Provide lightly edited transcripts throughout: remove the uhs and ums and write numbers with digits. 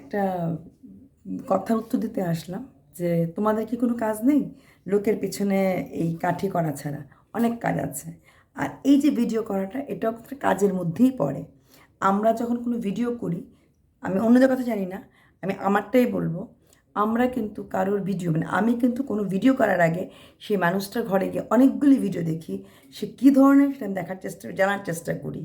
একটা কথার উত্তর দিতে আসলাম যে তোমাদের কি কোনো কাজ নেই? লোকের পিছনে এই কাঠি করা ছাড়া অনেক কাজ আছে। আর এই যে ভিডিও করাটা, এটাও একটা কাজের মধ্যেই পড়ে। আমরা যখন কোনো ভিডিও করি, আমি অন্যদের কথা জানি না, আমি আমারটাই বলবো। আমরা কিন্তু কারোর ভিডিও, মানে আমি কিন্তু কোনো ভিডিও করার আগে সেই মানুষটার ঘরে গিয়ে অনেকগুলি ভিডিও দেখি। সে কী ধরনের, সেটা আমি জানার চেষ্টা করি।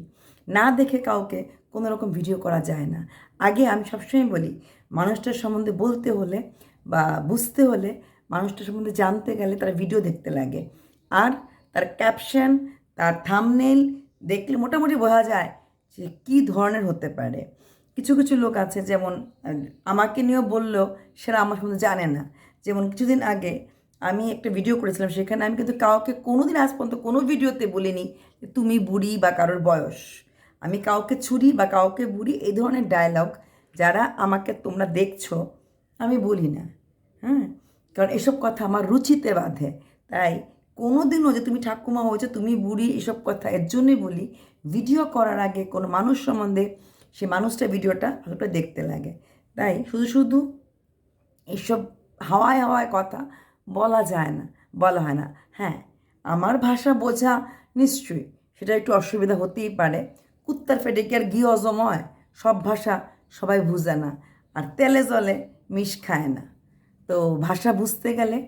না দেখে কাউকে কোনো রকম ভিডিও করা যায় না। আগে আমি সবসময় বলি, মানুষটার সম্বন্ধে বলতে হলে বা বুঝতে হলে, মানুষটার সম্বন্ধে জানতে গেলে তার ভিডিও দেখতে লাগে। আর তার ক্যাপশন, তার থাম্বনেইল দেখলে মোটামুটি বোঝা যায় যে কী ধরনের হতে পারে। কিছু কিছু লোক আছে, যেমন আমাকে নিয়েও বললেও সেটা আমার সম্বন্ধে জানে না। যেমন কিছুদিন আগে আমি একটা ভিডিও করেছিলাম, সেখানে আমি কিন্তু কাউকে কোনো দিন আজ পর্যন্ত কোনো ভিডিওতে বলিনি যে তুমি বুড়ি বা কারোর বয়স। আমি কাউকে ছুরি বা কাউকে বুড়ি এই ধরনের ডায়লগ যারা আমাকে তোমরা দেখছো, আমি বলি না। হ্যাঁ, কারণ এসব কথা আমার রুচিতে বাধে। তাই কোনো দিনও যে তুমি ঠাকুমা হয়েছে, তুমি বুড়ি, এসব কথা এর জন্যই বলি, ভিডিও করার আগে কোনো মানুষ সম্বন্ধে সে মানুষটা ভিডিওটা ভালোটা দেখতে লাগে। তাই শুধু শুধু এসব হাওয়ায় হাওয়ায় কথা বলা যায় না, বলা হয় না। হ্যাঁ, আমার ভাষা বোঝা নিশ্চয়ই সেটা একটু অসুবিধা হতেই পারে। কুত্তার পেটে কি আর ঘি হজম হয়? সব ভাষা সবাই বুঝে না, আর তেলে জলে মিশ খায় না। তো ভাষা বুঝতে গেলে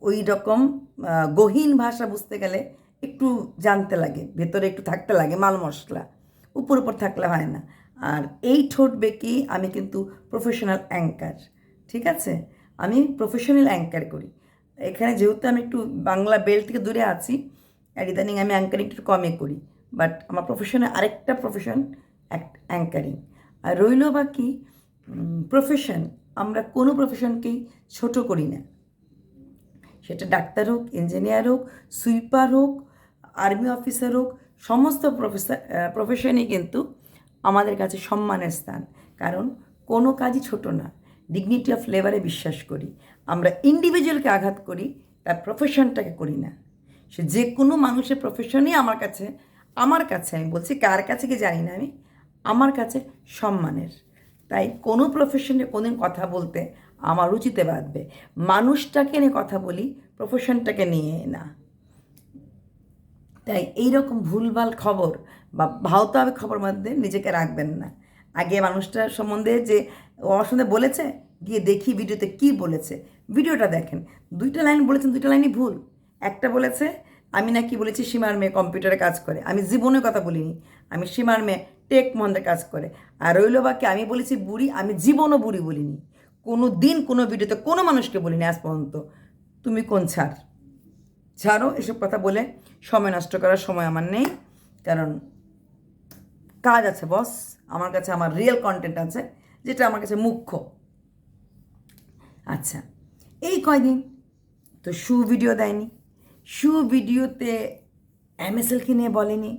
ওই রকম গহীন ভাষা বুঝতে গেলে একটু জানতে লাগে, ভেতরে একটু থাকতে লাগে মাল মশলা, উপর উপর থাকলে হয় না। আর এই ঠোঁট বেঁকেই আমি কিন্তু প্রফেশনাল অ্যাঙ্কার, ঠিক আছে? আমি প্রফেশনাল অ্যাঙ্কার করি। এখানে যেহেতু আমি একটু বাংলা বেল্ট থেকে দূরে আছি, আর ইদানিং আমি অ্যাঙ্কারিং একটু কমই করি, বাট আমার প্রফেশনে আরেকটা প্রফেশন অ্যাঙ্কারিং। আর রইল বাকি প্রফেশন, আমরা কোনো প্রফেশনকেই ছোট করি না। সেটা ডাক্তার হোক, ইঞ্জিনিয়ার হোক, সুইপার হোক, আর্মি অফিসার হোক, সমস্ত প্রফেশনই কিন্তু আমাদের কাছে সম্মানের স্থান। কারণ কোনো কাজই ছোট না। ডিগনিটি অফ লেবারে বিশ্বাস করি। আমরা ইন্ডিভিজুয়ালকে আঘাত করি, তার প্রফেশনটাকে করি না। সে যে কোনো মানুষের প্রফেশনই আমার কাছে আমি বলছি, কার কাছে কি জানি না আমি, আমার কাছে সম্মানের। তাই কোনো প্রফেশনে কোনোদিন কথা বলতে আমার রুচিতে বাঁধবে। মানুষটাকে নিয়ে কথা বলি, প্রফেশনটাকে নিয়ে না। তাই এইরকম ভুলভাল খবর বা ভাওতাবে খবর মধ্যে নিজেকে রাখবেন না। আগে মানুষটার সম্বন্ধে যে ও আমার সম্বন্ধে বলেছে, গিয়ে দেখি ভিডিওতে কি বলেছে, ভিডিওটা দেখেন। দুইটা লাইন বলেছেন, দুইটা লাইনই ভুল। একটা বলেছে আমি নাকি বলেছি সীমার মেয়ে কম্পিউটারে কাজ করে, আমি জীবনে কথা বলিনি। আমি সীমার মেয়ে টেক মহন্দে কাজ করে। আর রইল বাকি আমি বলেছি বুড়ি, আমি জীবনও বুড়ি বলিনি। কোনো দিন কোনো ভিডিওতে কোনো মানুষকে বলিনি আজ পর্যন্ত। তুমি কোন ছাড়? ছাড়ো এসব কথা বলে সময় নষ্ট করার সময় আমার নেই। কারণ কাজ আছে বস, আমার কাছে আমার রিয়েল কন্টেন্ট আছে, যেটা আমার কাছে মুখ্য। আচ্ছা, এই কয়দিন তো শু ভিডিও দেয়নি। শু ভিডিওতে এমএসএলকে নিয়ে বলেনি।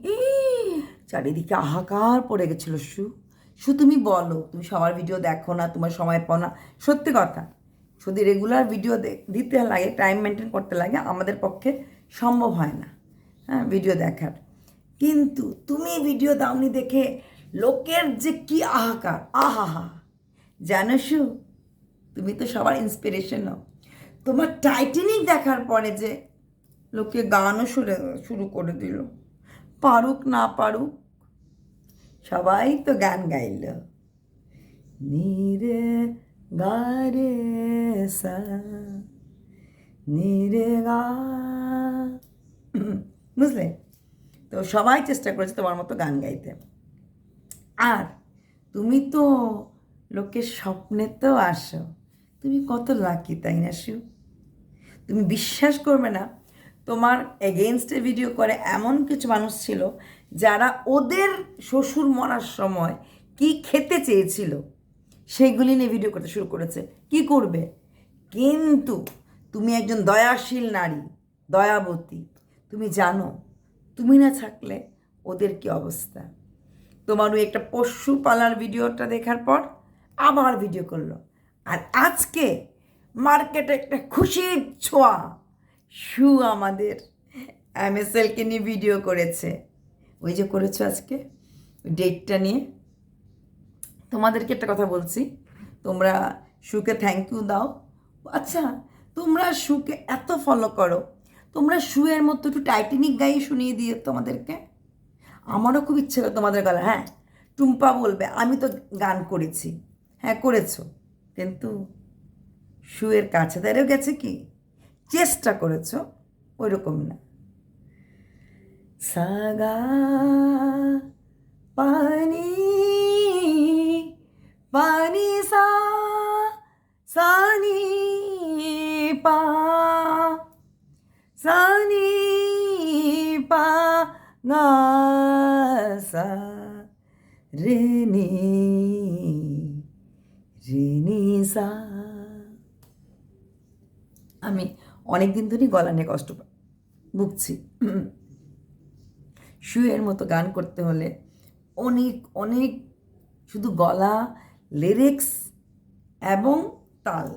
চারিদিকে হাহাকার পড়ে গেছিলো। শু তুমি বলো, তুমি সবার ভিডিও দেখো না, তোমার সময় পাও না। সত্যি কথা, শুধু রেগুলার ভিডিও দিতে লাগে, টাইম মেনটেন করতে লাগে, আমাদের পক্ষে সম্ভব হয় না হ্যাঁ ভিডিও দেখার। কিন্তু তুমি ভিডিও দাওনি দেখে লোকের যে কি হাহাকার, আহা! জানো শু, তুমি তো সবার ইন্সপিরেশন নাও। তোমার টাইটানিক দেখার পরে যে লোকে গানও শুরু করে দিল, পারুক না পারুক সবাই তো গান গাইল। নীরে গারে সা, নীরে গা, বুঝলে? তো সবাই চেষ্টা করেছে তোমার মতো গান গাইতে। আর তুমি তো লোকের স্বপ্নে তো আসো। তুমি কত লাকি, তাই না শু? তুমি বিশ্বাস করবে না, তোমার এগেনস্টে ভিডিও করে এমন কিছু মানুষ ছিল যারা ওদের শ্বশুর মরার সময় কি খেতে চেয়েছিল সেইগুলি নিয়ে ভিডিও করতে শুরু করেছে। কি করবে? কিন্তু তুমি একজন দয়াশীল নারী, দয়াবতী। তুমি জানো তুমি না থাকলে ওদের কি অবস্থা। তোমার ওই একটা পশু পালার ভিডিওটা দেখার পর আবার ভিডিও করলো। আর আজকে মার্কেটে একটা খুশির ছোঁয়া, শু আমাদের এমএসএলকে নিয়ে ভিডিও করেছে। ওই যে করেছো আজকে ডেটটা নিয়ে। তোমাদেরকে একটা কথা বলছি, তোমরা সুকে থ্যাংক ইউ দাও। আচ্ছা, তোমরা সুকে এত ফলো করো, তোমরা সুয়ের মতো একটু টাইটানিক গাই শুনিয়ে দিয়ে তোমাদেরকে। আমারও খুব ইচ্ছে করে তোমাদের গলা। হ্যাঁ, টুম্পা বলবে আমি তো গান করেছি। হ্যাঁ করেছো, কিন্তু সুয়ের কাছে দাঁড়িয়েও গেছে কি, চেষ্টা করেছো, ওই রকম না। সাগা পানি পানি সা সানি পা সানি পা গা সা রে নি রে নি সা। আমি অনেক দিন ধরেই গলা নিয়ে কষ্ট ভুগছি। সুয়ের মতো গান করতে হলে অনেক অনেক শুধু গলা, লিরিক্স এবং তাল,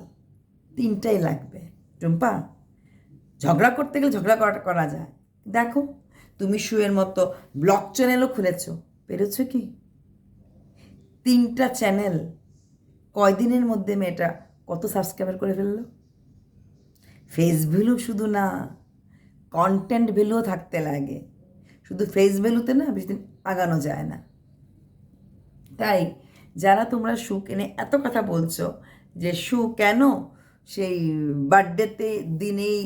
তিনটাই লাগবে। টুম্পা, ঝগড়া করতে গেলে ঝগড়া করা যায়। দেখো, তুমি সুয়ের মতো ব্লগ চ্যানেলও খুলেছো, পেরেছো কি? 3টা চ্যানেল, কয়দিনের মধ্যে মেয়েটা কত সাবস্ক্রাইবার করে ফেললো। ফেস ভ্যালু শুধু না, কন্টেন্ট ভ্যালুও থাকতে লাগে। শুধু ফেস ভ্যালুতে না বেশি দিন আগানো যায় না। তাই যারা তোমরা সুখ এনে এত কথা বলছো যে সু কেন সেই বার্থডেতে দিনেই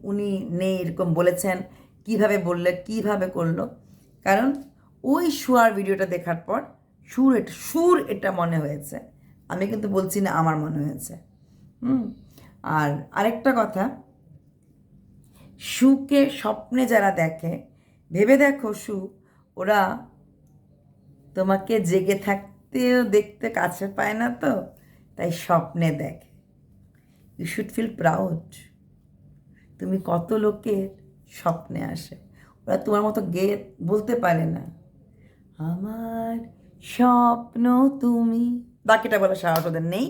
উনি নেই এরকম বলেছেন, কিভাবে বললে, কিভাবে করলো, কারণ ওই শুয়ার ভিডিওটা দেখার পর সুর এটা মনে হয়েছে। আমি কিন্তু বলছি না আমার মনে হয়েছে। আর আরেকটা কথা, সুকে স্বপ্নে যারা দেখে, ভেবে দেখো সু, ওরা তোমাকে জেগে থাকতেও দেখতে কাছে পায় না, তো তাই স্বপ্নে দেখে। You should feel proud. তুমি কত লোকের স্বপ্নে আসে, ওরা তোমার মতো গেয়ে বলতে পারে না আমার স্বপ্ন তুমি, বাকিটা বলার সাহস ওদের নেই,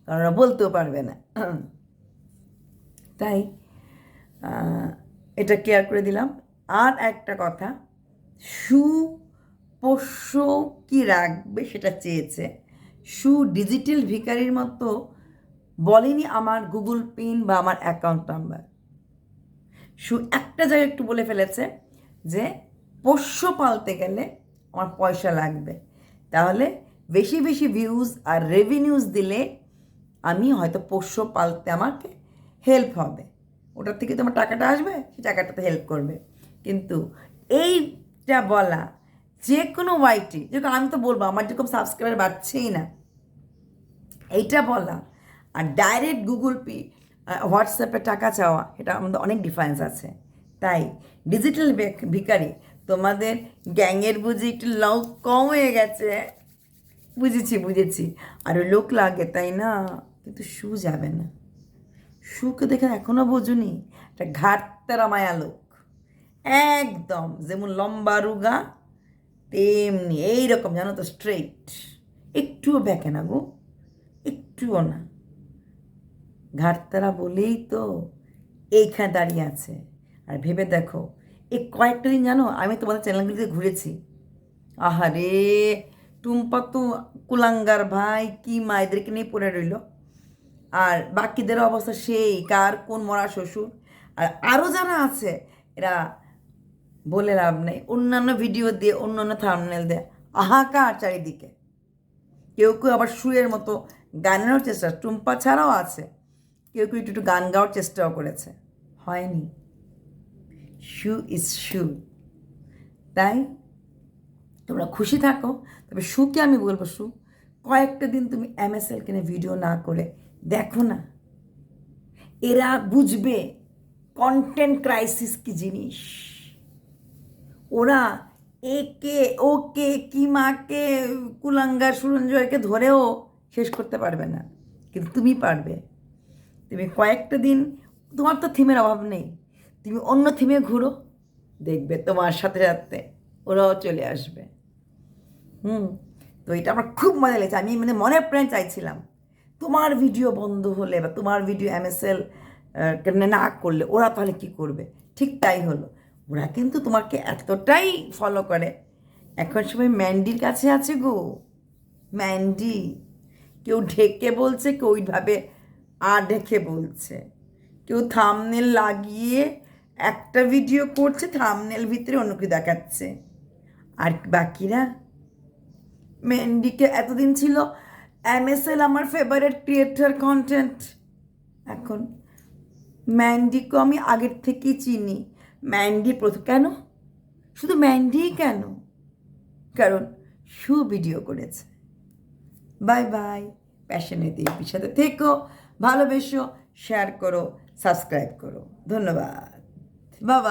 কারণ ওরা বলতেও পারবে না। তাই এটা কেয়ার করে দিলাম। আর একটা কথা, সু পোষ্য কি রাখবে সেটা চেয়েছে। সু ডিজিটাল ভিখারির মতো বলেনি আমার গুগল পিন বা আমার অ্যাকাউন্ট নাম্বার। সু একটা জায়গায় একটু বলে ফেলেছে যে পোষ্য পালতে গেলে আমার পয়সা লাগবে, তাহলে বেশি বেশি ভিউজ আর রেভিনিউজ দিলে আমি হয়তো পোষ্য পালতে আমাকে হেল্প হবে, ওটার থেকে তোমার টাকাটা আসবে, সেই টাকাটাতে হেল্প করবে। কিন্তু এইটা বলা যে কোনো ওয়াইটি, যেরকম আমি তো বলবো আমার যেরকম সাবস্ক্রাইবার বাড়ছেই না, এইটা বলা আর ডাইরেক্ট গুগল পে হোয়াটসঅ্যাপে টাকা চাওয়া, এটা আমাদের অনেক ডিফারেন্স আছে। তাই ডিজিটাল ভিখারি, তোমাদের গ্যাংয়ের বুঝি একটু লোক কম হয়ে গেছে, বুঝেছি, আর লোক লাগে তাই না, কিন্তু শু যাবে না। শুকে দেখে এখনও বোঝুনি, একটা ঘাটতারা মায়া লোক, একদম যেমন লম্বা রুগা তেমনি এইরকম, জানো তো, স্ট্রেইট, একটুও ব্যাকে না গো, একটুও না। ঘাটতারা বলেই তো এইখানে দাঁড়িয়ে আছে। আর ভেবে দেখো, এই কয়েকটা দিন জানো আমি তোমাদের চ্যানেলগুলিতে ঘুরেছি, আহারে টুম্পা তো কুলাঙ্গার ভাই কি মায়েদেরকে নিয়ে পড়ে রইল, আর বাকিদের অবস্থা সেই কার কোন মরা শ্বশুর। আর আরও যারা আছে এরা বলে লাভ নেই, অন্যান্য ভিডিও দিয়ে অন্যান্য থাম্বনেল দিয়ে হাহাকার চারিদিকে। কেউ কেউ আবার সুয়ের মতো গানেরও চেষ্টা, টুম্পা ছাড়াও আছে, কেউ কেউ একটু গান গাওয়ার চেষ্টাও করেছে, হয়নি। শু ইজ শু। তাই তোমরা খুশি থাকো, তবে শুকে আমি বলবো শু, কয়েকটা দিন তুমি MSL কিনে ভিডিও না করে দেখো না, এরা বুঝবে কন্টেন্ট ক্রাইসিস কি জিনিস। ওরা একে ওকে কিমাকে কুলাঙ্গার সুরঞ্জয়কে ধরেও শেষ করতে পারবে না, কিন্তু তুমি পারবে। তুমি কয়েকটা দিন, তোমার তো থিমের অভাব নেই, তুমি অন্য থিমে ঘুরো, দেখবে তোমার সাথে সাথে ওরাও চলে আসবে। তো এটা আমার খুব মজা লেগেছে। আমি মানে মনের প্রাণ চাইছিলাম তোমার ভিডিও বন্ধ হলে বা তোমার ভিডিও MSL না করলে ওরা তাহলে কী করবে, ঠিক তাই হলো। ওরা কিন্তু তোমাকে এতটাই ফলো করে, এখন সবাই ম্যান্ডির কাছে আছে গো, ম্যান্ডি কেউ ঢেকে বলছে, কেউ ওইভাবে ঢেকে বলছে, কেউ থাম্বনেল লাগিয়ে একটা ভিডিও করছে, থাম্বনেল ভিতরে অন্য কিছু দেখাচ্ছে। আর বাকিরা, মেহেন্দিকে এতদিন ছিল MSL আমার ফেভারিট ক্রিয়েটর কন্টেন্ট, এখন ম্যান্ডিকে আমি আগের থেকেই চিনি। ম্যান্ডি প্রথম কেন, শুধু ম্যান্ডিই কেন, কারণ ভিডিও করেছে। বাই বাই, প্যাশনে দেবীর সাথে থেকো, ভালোবেসো, শেয়ার করো, সাবস্ক্রাইব করো। ধন্যবাদ, বাবা।